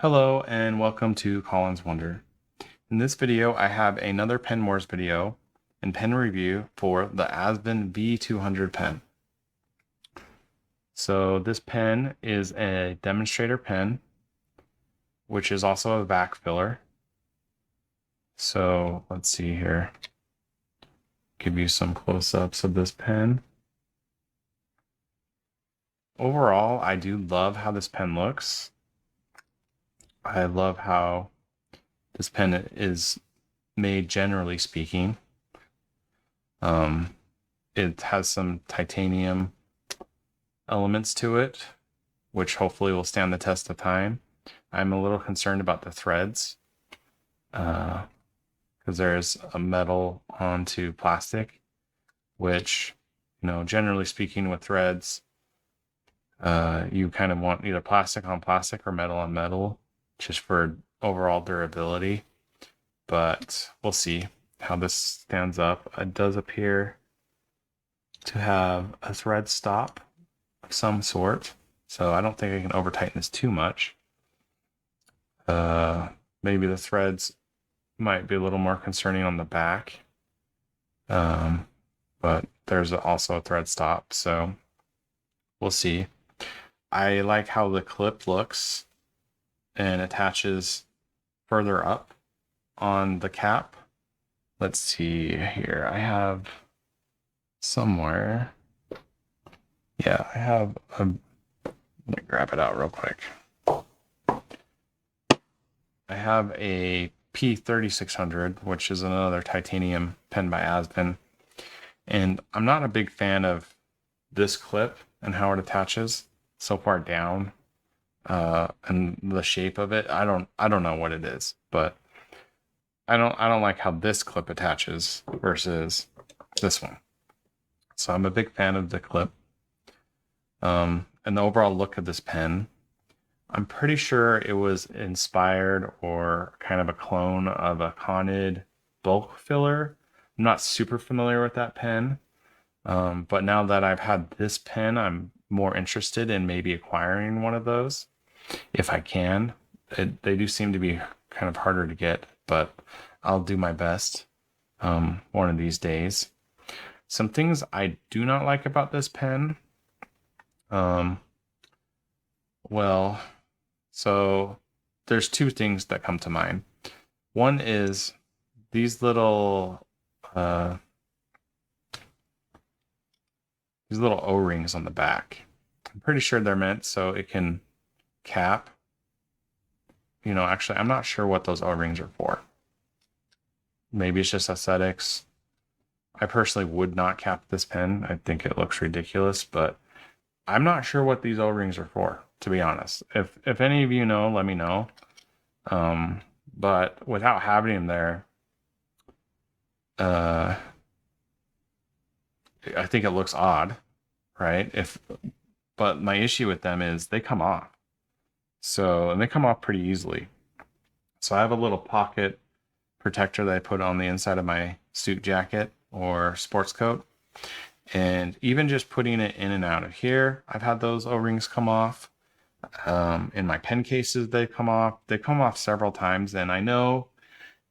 Hello and welcome to Colin's Wonder. In this video, I have another Pen Wars video and pen review for the Asvine V200 pen. So this pen is a demonstrator pen, which is also a vac filler. So let's see here. Give you some close-ups of this pen. Overall, I do love how this pen looks. I love how this pen is made, generally speaking. It has some titanium elements to it, which hopefully will stand the test of time. I'm a little concerned about the threads, because there's a metal onto plastic, which, generally speaking with threads, you kind of want either plastic on plastic or metal on metal, just for overall durability. But we'll see how this stands up. It does appear to have a thread stop of some sort, so I don't think I can over tighten this too much. Maybe the threads might be a little more concerning on the back, but there's also a thread stop, so we'll see. I like how the clip looks and attaches further up on the cap. Let's see here. I have somewhere. Yeah, I have a. Let me grab it out real quick. I have a P3600, which is another titanium pen by Asvine, and I'm not a big fan of this clip and how it attaches so far down, and the shape of it. I don't know what it is, but I don't like how this clip attaches versus this one. So I'm a big fan of the clip. And the overall look of this pen, I'm pretty sure it was inspired or kind of a clone of a Conid bulk filler. I'm not super familiar with that pen, but now that I've had this pen, I'm more interested in maybe acquiring one of those if I can. They do seem to be kind of harder to get, but I'll do my best one of these days. Some things I do not like about this pen. Well, so there's two things that come to mind. One is these little O-rings on the back. I'm pretty sure they're meant so it can cap. Actually, I'm not sure what those O-rings are for. Maybe it's just aesthetics. I personally would not cap this pen. I think it looks ridiculous, but I'm not sure what these O-rings are for, to be honest. If any of you know, let me know. But without having them there, I think it looks odd, right? But my issue with them is they come off. And they come off pretty easily. So I have a little pocket protector that I put on the inside of my suit jacket or sports coat. And even just putting it in and out of here, I've had those O-rings come off. In my pen cases, they come off. They come off several times, and I know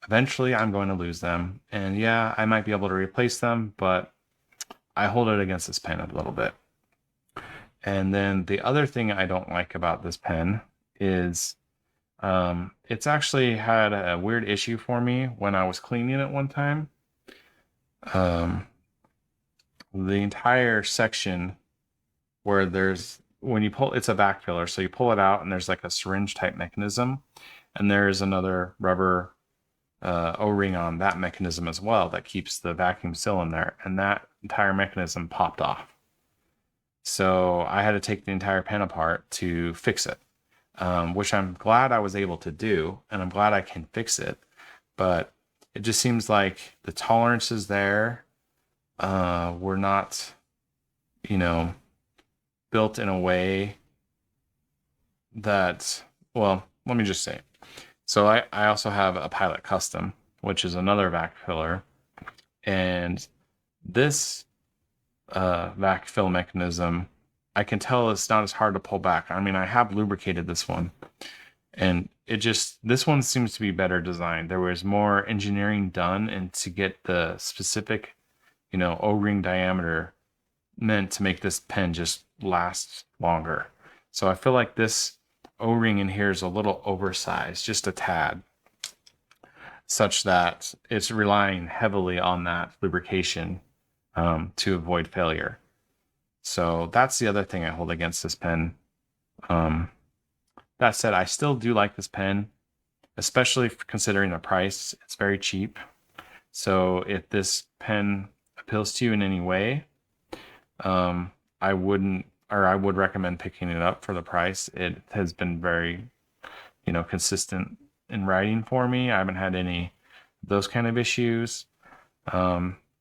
eventually I'm going to lose them. And yeah, I might be able to replace them, but I hold it against this pen a little bit. And then the other thing I don't like about this pen is it's actually had a weird issue for me when I was cleaning it one time. The entire section where when you pull, it's a vac filler, so you pull it out and there's like a syringe type mechanism, and there's another rubber O-ring on that mechanism as well that keeps the vacuum seal in there, and that entire mechanism popped off. So I had to take the entire pen apart to fix it, which I'm glad I was able to do, and I'm glad I can fix it. But it just seems like the tolerances there were not, built in a way that, well, let me just say. So I also have a Pilot Custom, which is another vac filler, and this vac fill mechanism, I can tell it's not as hard to pull back. I mean, I have lubricated this one, And this one seems to be better designed. There was more engineering done and to get the specific, O-ring diameter meant to make this pen just last longer. So I feel like this O-ring in here is a little oversized, just a tad, such that it's relying heavily on that lubrication to avoid failure. So that's the other thing I hold against this pen. That said, I still do like this pen, especially considering the price. It's very cheap. So if this pen appeals to you in any way, I would recommend picking it up for the price. It has been very, consistent in writing for me. I haven't had any of those kind of issues.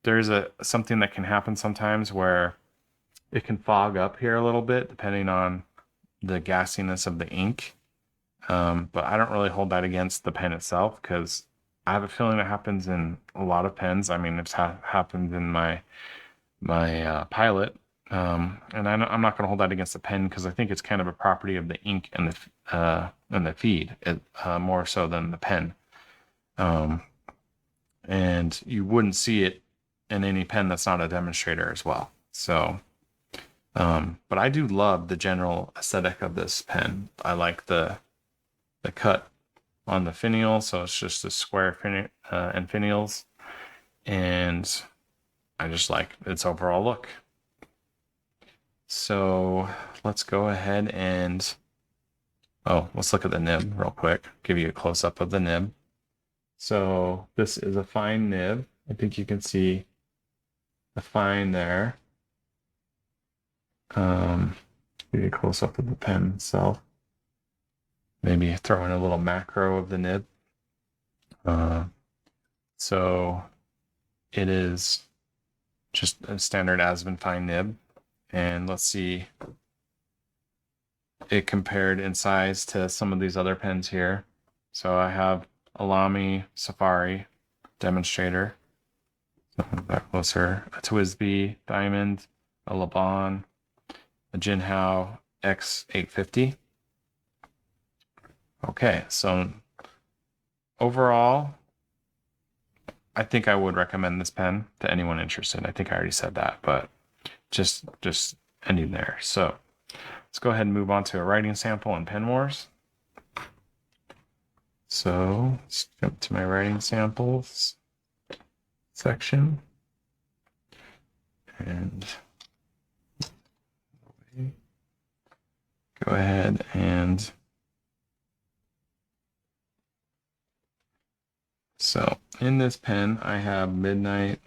There's something that can happen sometimes where it can fog up here a little bit depending on the gassiness of the ink. But I don't really hold that against the pen itself because I have a feeling it happens in a lot of pens. I mean, it's happened in my Pilot. And I'm not going to hold that against the pen because I think it's kind of a property of the ink and the feed, more so than the pen. And you wouldn't see it in any pen that's not a demonstrator as well. So, but I do love the general aesthetic of this pen. I like the cut on the finial, so it's just a square and finials, and I just like its overall look. So let's go ahead and, let's look at the nib real quick. Give you a close up of the nib. So this is a fine nib. I think you can see the fine there. Give you a close up of the pen itself. Maybe throw in a little macro of the nib. So it is just a standard Asvine fine nib. And let's see it compared in size to some of these other pens here. So I have a Lamy Safari demonstrator. Back closer. A Twisby Diamond, a Laban, a Jinhao X850. Okay, so overall, I think I would recommend this pen to anyone interested. I think I already said that, but just ending there. So let's go ahead and move on to a writing sample and Pen Wars. So let's jump to my writing samples section. And go ahead and so in this pen, I have Midnight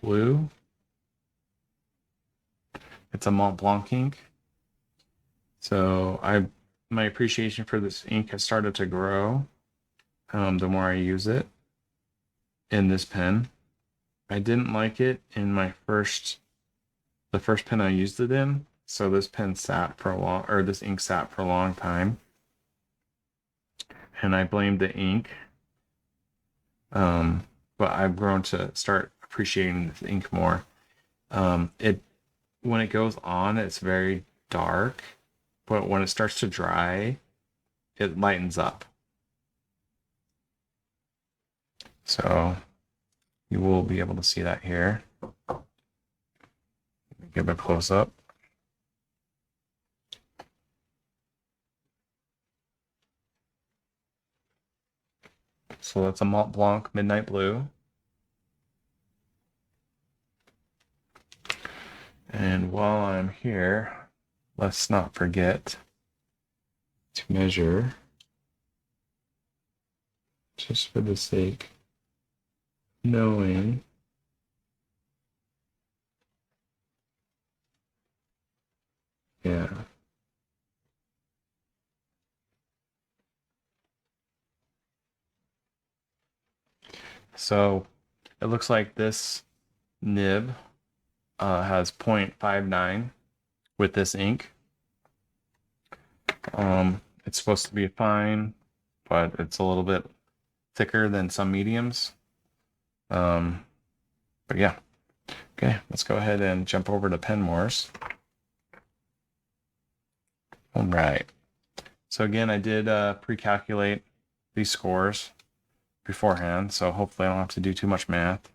Blue. It's a Mont Blanc ink. So my appreciation for this ink has started to grow the more I use it in this pen. I didn't like it in the first pen I used it in. So this pen sat for this ink sat for a long time. And I blamed the ink. But I've grown to start appreciating the ink more. When it goes on, it's very dark, but when it starts to dry, it lightens up. So you will be able to see that here. Give a close up. So that's a Mont Blanc Midnight Blue. And while I'm here, let's not forget to measure, just for the sake of knowing. Yeah. So it looks like this nib has 0.59 with this ink. It's supposed to be fine, but it's a little bit thicker than some mediums. But yeah. Okay, let's go ahead and jump over to Pen Wars. All right. So again, I did pre-calculate these scores beforehand, so hopefully I don't have to do too much math.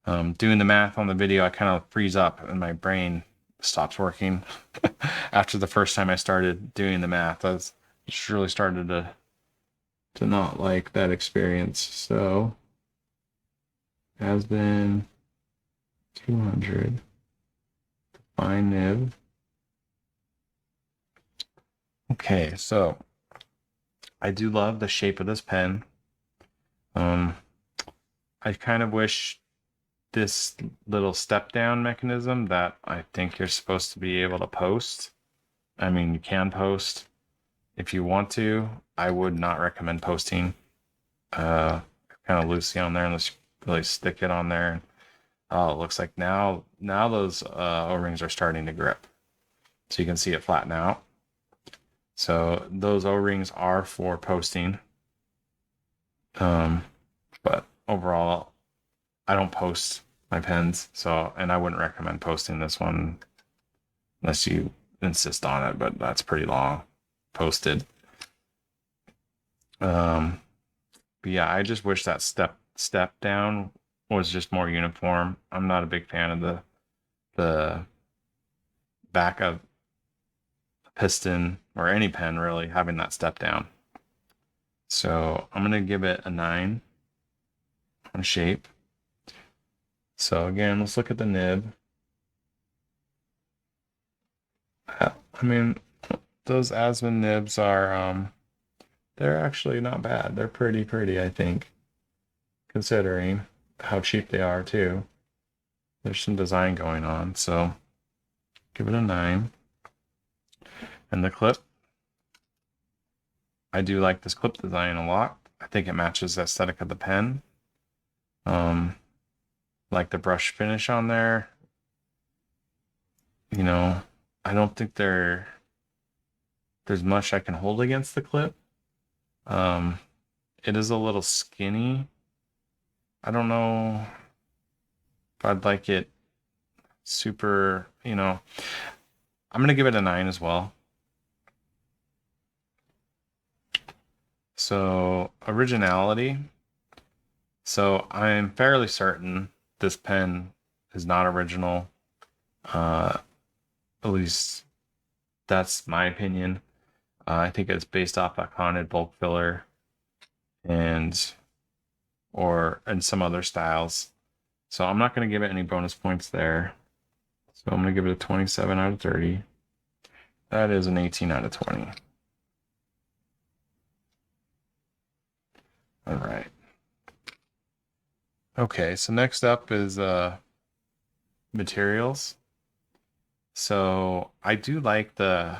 Doing the math on the video, I kind of freeze up and my brain stops working. After the first time I started doing the math, I just really started to not like that experience. So, Asvine 200 fine nib. Okay, so I do love the shape of this pen. I kind of wish this little step down mechanism that I think you're supposed to be able to post. I mean, you can post if you want to. I would not recommend posting kind of loosely on there unless you really stick it on there. Oh, it looks like now those O-rings are starting to grip. So you can see it flatten out. So those O-rings are for posting. But overall, I don't post my pens, and I wouldn't recommend posting this one unless you insist on it, but that's pretty long posted. But yeah, I just wish that step down was just more uniform. I'm not a big fan of the back of a piston or any pen really having that step down. So I'm gonna give it a 9 on shape. So again, let's look at the nib. I mean, those Asvine nibs are they're actually not bad. They're pretty, I think, considering how cheap they are too. There's some design going on, so give it a 9. And the clip, I do like this clip design a lot. I think it matches the aesthetic of the pen. Like the brush finish on there. You know, I don't think there's much I can hold against the clip. It is a little skinny. I don't know if I'd like it super, I'm going to give it a 9 as well. So, originality. So, I'm fairly certain this pen is not original. At least that's my opinion. I think it's based off a Conid bulk filler and some other styles. So I'm not going to give it any bonus points there. So I'm going to give it a 27 out of 30. That is an 18 out of 20. All right. Okay, so next up is materials. So I do like the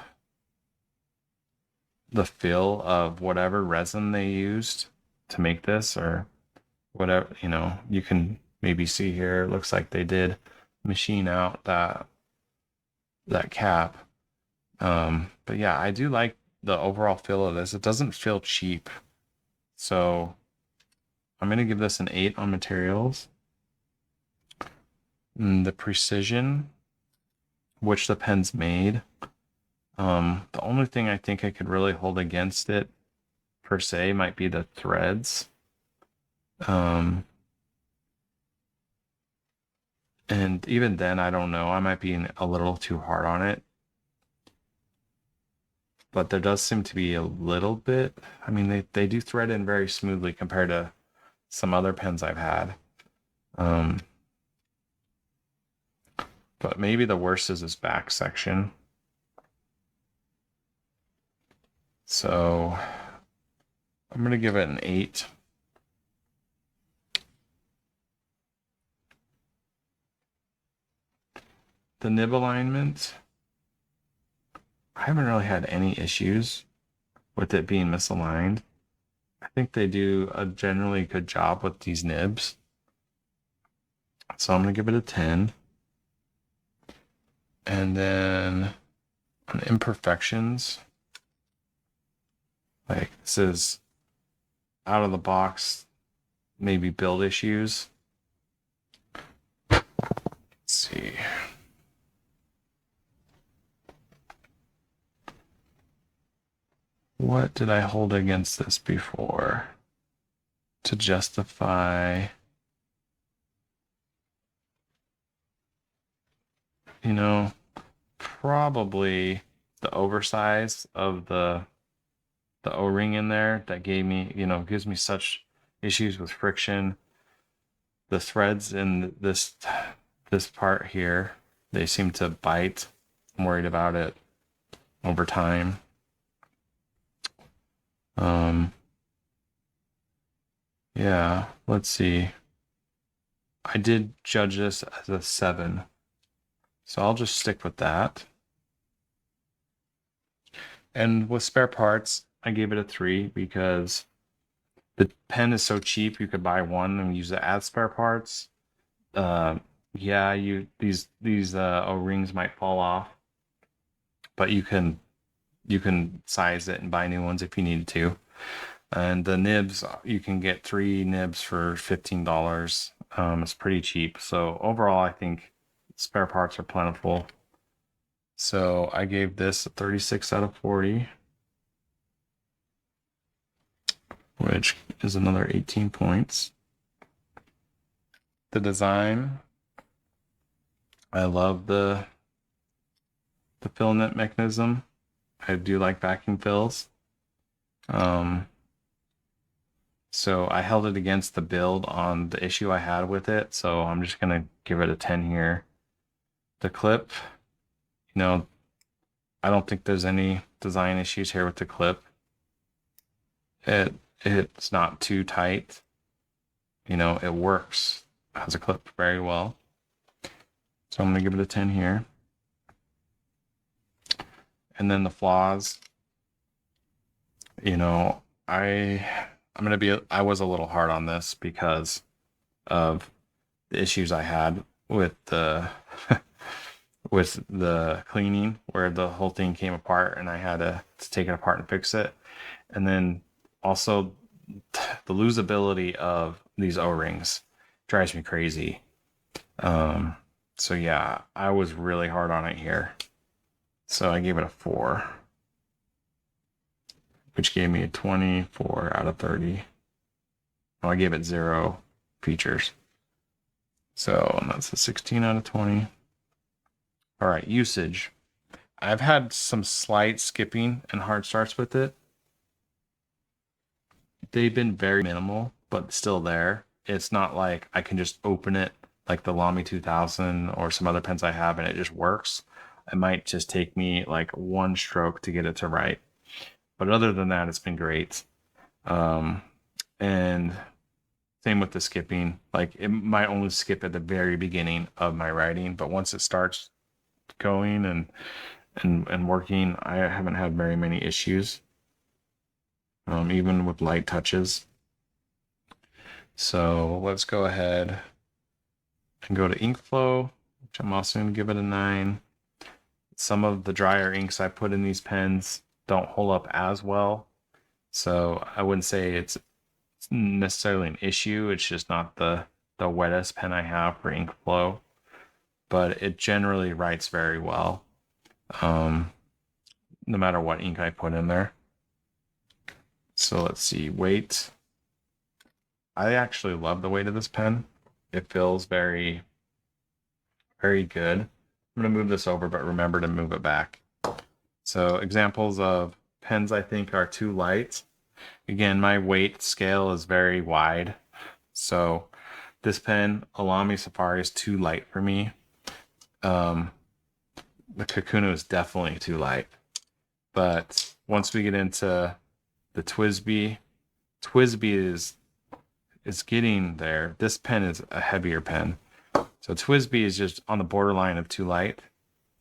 feel of whatever resin they used to make this, or whatever, you can maybe see here, it looks like they did machine out that cap. But yeah, I do like the overall feel of this. It doesn't feel cheap. So I'm going to give this an 8 on materials. And the precision, which the pen's made, the only thing I think I could really hold against it per se might be the threads. And even then, I don't know. I might be a little too hard on it. But there does seem to be a little bit. I mean, they do thread in very smoothly compared to some other pens I've had. But maybe the worst is this back section. So I'm going to give it an 8. The nib alignment, I haven't really had any issues with it being misaligned. I think they do a generally good job with these nibs. So I'm going to give it a 10. And then on imperfections, like this is out of the box, maybe build issues. Let's see. what did I hold against this before to justify, you know, probably the oversize of the O-ring in there that gave me, gives me such issues with friction. The threads in this part here, they seem to bite. I'm worried about it over time. Yeah, let's see. I did judge this as a 7, so I'll just stick with that. And with spare parts, I gave it a 3 because the pen is so cheap. You could buy one and use it as spare parts. Yeah, these O-rings might fall off, but you can size it and buy new ones if you needed to. And the nibs, you can get 3 nibs for $15. It's pretty cheap. So overall, I think spare parts are plentiful. So I gave this a 36 out of 40, which is another 18 points. The design, I love the filament mechanism. I do like backing fills. So I held it against the build on the issue I had with it. So I'm just going to give it a 10 here. The clip, I don't think there's any design issues here with the clip. It's not too tight. It works as a clip very well. So I'm going to give it a 10 here. And then the flaws, I was a little hard on this because of the issues I had with the with the cleaning, where the whole thing came apart and I had to take it apart and fix it. And then also the losability of these O-rings drives me crazy. So yeah, I was really hard on it here. So I gave it a 4, which gave me a 24 out of 30. Oh, I gave it 0 features. So that's a 16 out of 20. All right, usage. I've had some slight skipping and hard starts with it. They've been very minimal, but still there. It's not like I can just open it like the Lamy 2000 or some other pens I have and it just works. It might just take me like one stroke to get it to write. But other than that, it's been great. And same with the skipping. Like it might only skip at the very beginning of my writing, but once it starts going and working, I haven't had very many issues. Even with light touches. So let's go ahead and go to ink flow, which I'm also going to give it a 9. Some of the drier inks I put in these pens don't hold up as well. So I wouldn't say it's necessarily an issue. It's just not the wettest pen I have for ink flow. But it generally writes very well, no matter what ink I put in there. So let's see, weight. I actually love the weight of this pen. It feels very, very good. I'm going to move this over, but remember to move it back. So examples of pens I think are too light. Again, my weight scale is very wide. So this pen, Alamy Safari, is too light for me. The Kakuno is definitely too light. But once we get into the TWSBI is getting there. This pen is a heavier pen. So TWSBI is just on the borderline of too light.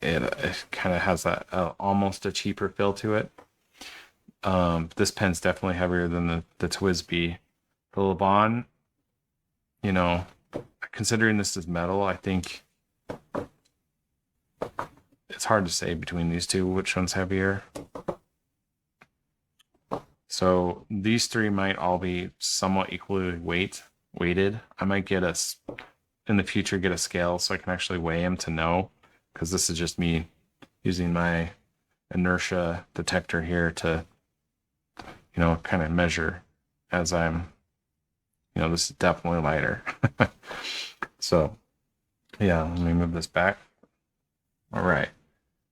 It kind of has that almost a cheaper feel to it. This pen's definitely heavier than the TWSBI. The Laban, considering this is metal, I think it's hard to say between these two which one's heavier. So these 3 might all be somewhat equally weighted. I might in the future get a scale so I can actually weigh them to know, because this is just me using my inertia detector here to kind of measure as I'm, this is definitely lighter. So yeah, let me move this back. All right.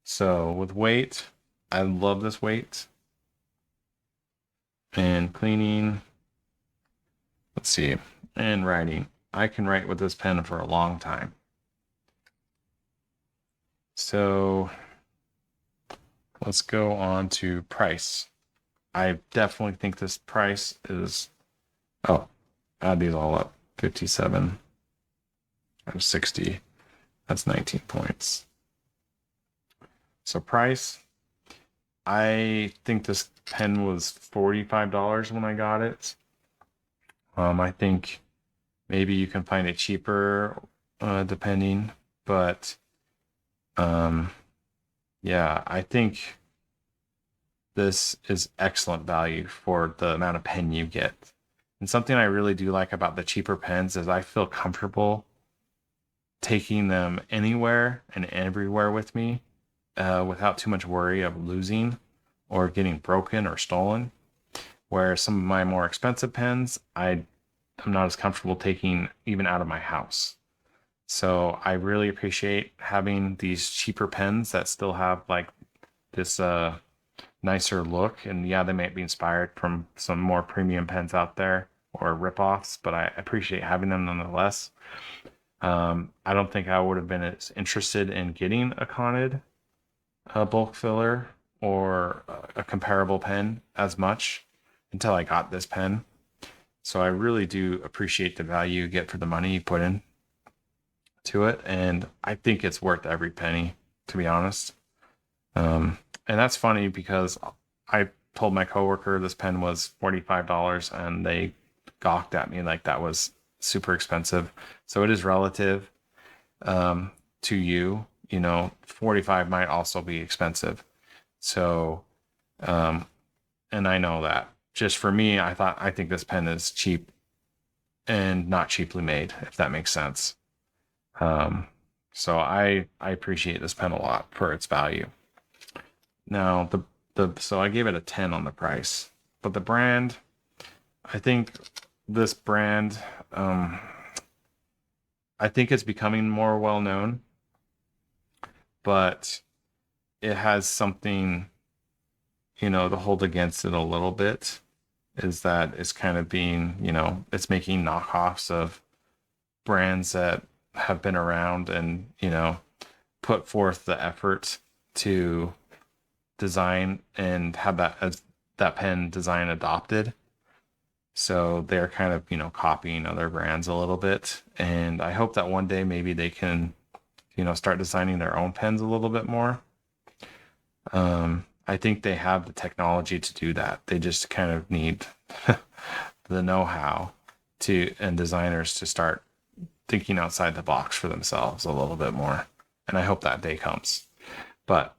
So with weight, I love this weight. And cleaning, let's see, and writing. I can write with this pen for a long time. So let's go on to price. I definitely think this price is, oh, add these all up. 57 out of 60. That's 19 points. So price, I think this pen was $45 when I got it. I think maybe you can find it cheaper, depending, but yeah, I think this is excellent value for the amount of pen you get. And something I really do like about the cheaper pens is I feel comfortable taking them anywhere and everywhere with me, without too much worry of losing or getting broken or stolen. Where some of my more expensive pens, I'm not as comfortable taking even out of my house. So I really appreciate having these cheaper pens that still have like this nicer look. And yeah, they might be inspired from some more premium pens out there or ripoffs, but I appreciate having them nonetheless. I don't think I would have been as interested in getting a Conid bulk filler or a comparable pen as much until I got this pen. So I really do appreciate the value you get for the money you put in to it, and I think it's worth every penny, to be honest. And that's funny because I told my coworker this pen was $45 and they gawked at me like that was super expensive. So it is relative to you. 45 might also be expensive. So, and I know that. Just for me, I think this pen is cheap and not cheaply made, if that makes sense. So I appreciate this pen a lot for its value. Now so I gave it a 10 on the price, but the brand, I think this brand, I think it's becoming more well known, but it has something, to hold against it a little bit, is that it's kind of being, it's making knockoffs of brands that have been around and, put forth the effort to design and have that pen design adopted. So they're kind of, copying other brands a little bit. And I hope that one day maybe they can, start designing their own pens a little bit more. I think they have the technology to do that. They just kind of need the know-how and designers to start thinking outside the box for themselves a little bit more. And I hope that day comes. But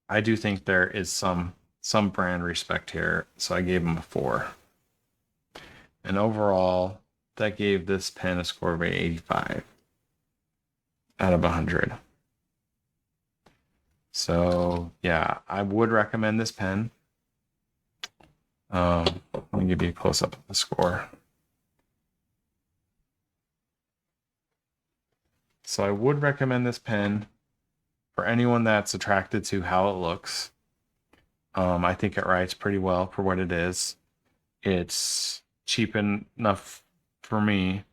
I do think there is some brand respect here. So I gave them a 4. And overall, that gave this pen a score of 85 out of 100. So yeah, I would recommend this pen. Let me give you a close up of the score. So I would recommend this pen for anyone that's attracted to how it looks. I think it writes pretty well for what it is. It's cheap enough for me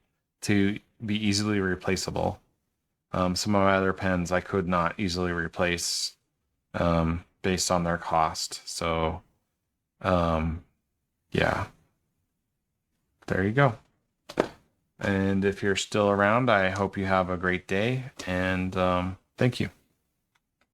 to be easily replaceable. Some of my other pens I could not easily replace based on their cost. So, yeah, there you go. And if you're still around, I hope you have a great day, and thank you.